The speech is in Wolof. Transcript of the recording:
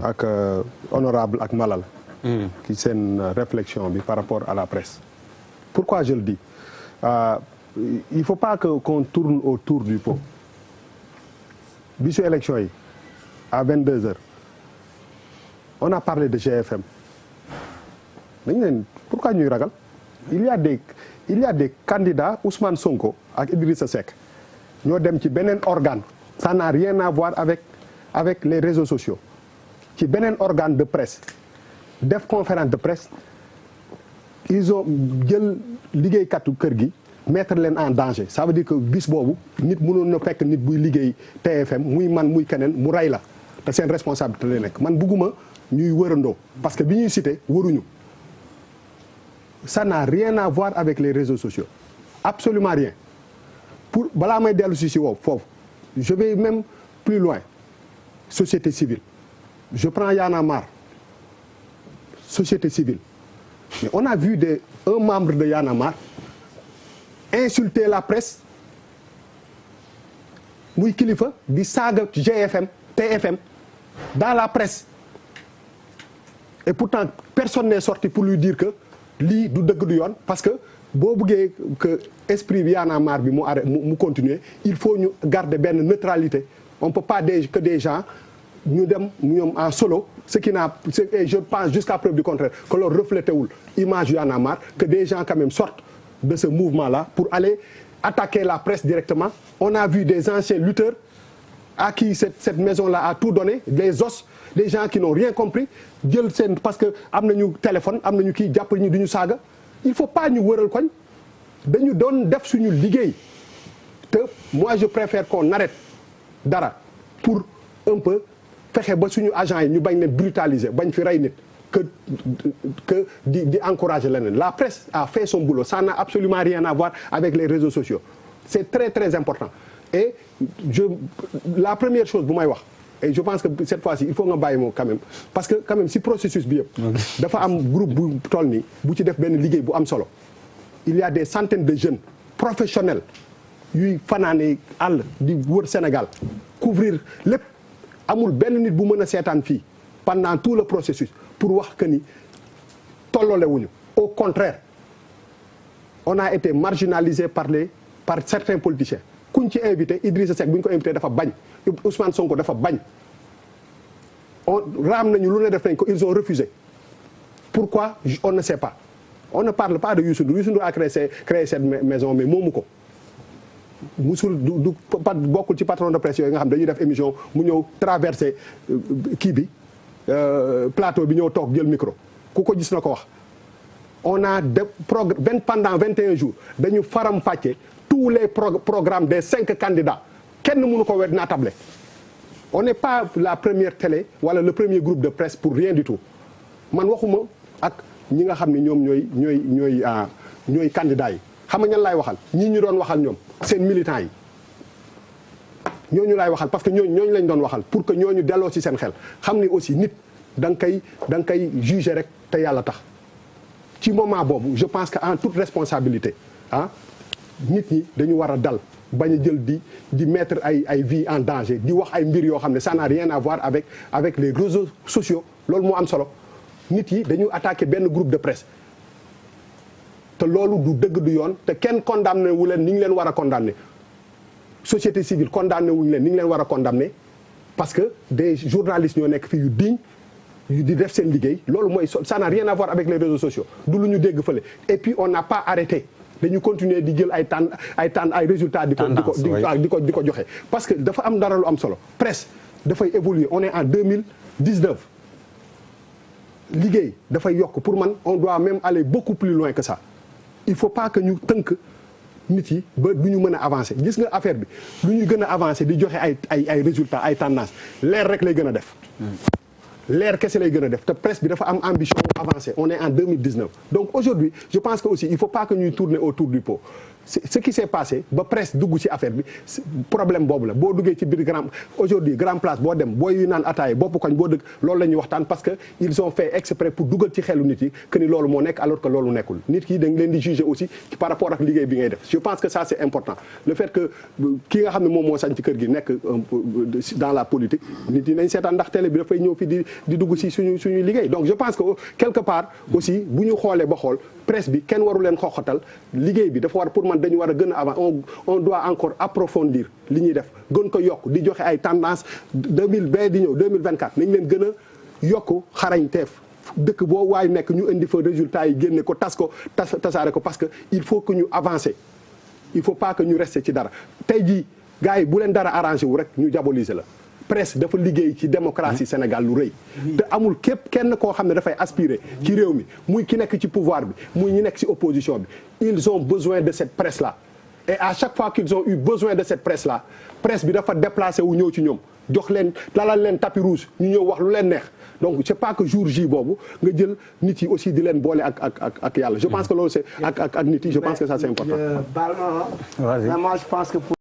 ak honorable ak Malal. ci seen réflexion bi par rapport à la presse. Pourquoi je le dis il faut pas qu'on tourne autour du pot. bisu élection yi à 22h on a parlé de GFM dañu leen pourquoi ñuy ragal il y a des candidats Ousmane Sonko ak Idrissa Seck ñoo dem ci beneen organe ça n'a rien à voir avec les réseaux sociaux ci beneen organe de presse def conférence de presse ils ont jël liggéeykatu kër gi mettre leen en danger ça veut dire que bis boobu nit mënoon na fekk nit buy liggéey TFM muy man muy keneen mu rey la te seen responsabilité la nekk man bugguma ñuy wërandoo parce que bi ñuy cité wëruñu ça n'a rien à voir avec les réseaux sociaux absolument rien pour balaa may dellu si wow foofu je vais même plus loin société civile je prends Y'en a marre société civile mais on a vu un membre de Y'en a marre insulter la presse muy kilifa di saaga GFM TFM dans la presse et pourtant personne n'est sorti pour lui dire que lii du dëgg du yoon parce que boo bëggee que esprit bi Y'en a marre bi mu continuer il faut ñu garder benn neutralité on peut pas que des gens ñu dem ñoom en solo ce qui n'a et je pense jusqu'à preuve du contraire que loolu reflété wul image Y'en a marre que des gens quand même sortent de ce mouvement-là pour aller attaquer la presse directement. On a vu des anciens lutteurs à qui cette maison-là a tout donné, des os, des gens qui n'ont rien compris, parce que am nañu téléphone, am nañu kii jàppal ñu duñu saaga. Il faut pas ñu wëral koñ dañu doon def suñu liggéey te moi je préfère qu'on arrête dara pour un peu fexe ba suñu agents yi ñu bañ leen brutaliser bañ fi rey nit. que di encourager leneen la presse a fait son boulot ça n'a absolument rien à voir avec les réseaux sociaux c'est très très important et la première chose bu may wax et je pense que cette fois-ci il faut nga bàyyi moo quand même parce que quand même si processus bi yëpp dafa am groupe bu toll nii bu ci def benn liggéey bu am solo il y a des centaines de jeunes professionnels yuy fanaane àll di wër Sénégal couvrir lépp amul benn nit bu mën a seetaan fii pendant tout le processus pour wax que ni tolloole wuñu au contraire on a été marginalisé par certains politiciens kuñ ci invité Idrissa Seck bu ñu ko invité dafa bañ Ousmane Sonko dafa bañ raam nañu lu ne def nañ ko ils ont refusé pourquoi on ne sait pas on ne parle pas de Youssou Ndour Youssou Ndour a créé cette maison mais moomu ko musul du bokkul ci patron de presse yooyu nga xam dañuy def émission mu ñëw traversé kii bi plateau bi ñëw toog jël micro ku ko gis na ko wax on a pendant 21 jours dañu faram-fàcce tous les programmes des 5 candidats kenn mënu ko wet naatable on n'est pas la première télé wala le premier groupe de presse pour rien du tout man waxuma ak ñi nga xam ne ñoom ñooy candidats yi xam nga ñan laay waxal ñi ñu doon waxal ñoom seen militants yi ñooñu laay waxal parce que ñooñu lañ doon waxal pour que ñooñu delloo ci seen xel xam ni aussi nit da nga koy juger rek te yàlla tax ci moment boobu je pense que en toute responsabilité nit ñi dañu war a dal bañ a jël di mettre ay vie en danger di wax ay mbir yoo xam ne ça n'a rien à voir avec les réseaux sociaux loolu moo am solo nit yi dañu attaquer benn groupe de presse te loolu du dëgg du yoon te kenn condamné wu leen ni ñu leen war a condamné société civile condamné wuñu leen ni ñu leen war a condamné parce que des journalistes ñoo nekk fii yu digne yu di def seen liggéey loolu mooy ça n'a rien à voir avec les réseaux sociaux du lu ñu dégg fële et puis on n'a pas arrêté dañu continuer di jël ay résultats di ko joxe parce que dafa am dara lu am solo presse dafay évoluer on est en 2019 liggéey dafay yokk pour man on doit même aller beaucoup plus loin que ça il faut pas que ñu tënk nit yi ba du ñu mën a avancer gis nga affaire bi lu ñu gën a avancer di joxe ay résultats ay tendances leer rek lay gën a def leer kese lay gën a def te presse bi dafa am ambition avancer on est en 2019 donc aujourd'hui je pense que aussi il faut pas que ñuy tourner autour du pot ce qui s'est passé ba presse dugg ci affaire bi problème boobu la boo duggee ci biir aujourd'hui grand place boo dem booy yu naan ataaya bopp koñ boo dëgg loolu la ñuy waxtaan parce que ils ont fait exprès pour dugal ci xelu nit yi que ni loolu moo nekk alors que loolu nekkul nit ki dañ leen di juger aussi par rapport ak liggéey bi ngay def je pense que ça c'est important le fait que ki nga xam ne moom moo sañ ci kër gi nekk dans la politique nit yi nañ seetaan ndax télé bi dafay ñëw fi di dugg ci suñu liggéey donc je pense que quelque part aussi bu ñu xoolee ba xool presse bi kenn waru leen xoxatal liggéey bi dafa war pour man dañu war a gën a avant on doit encore approfondir li ñuy def gën ko yokk di joxe ay tendance 2020 di ñëw 2024 nañ leen gën a yokk xarañteef dëkk boo waay nekk ñu indi fa résultat yi génne ko tasaare ko parce que il faut que ñu avancer il faut pas que ñu rester ci dara tey jii gars yi bu leen dara arrangé wu rek ñu diaboliser la presse dafa liggéey ci démocratie Sénégal lu rëy te amul kenn koo xam ne dafay aspirer ci réew mi muy ki nekk ci pouvoir bi muy ñi nekk ci opposition bi ils ont besoin de cette presse là et à chaque fois qu'ils ont eu besoin de cette presse là presse bi dafa déplacé wu ñëw ci ñoom jox leen lalal leen tapis rouge ñu ñëw wax lu leen neex donc c'est pas que jour J boobu nga jël nit yi aussi di leen boole ak yàlla je pense que loolu c'est ak nit yi je pense que ça c'est important. Vraiment je pense que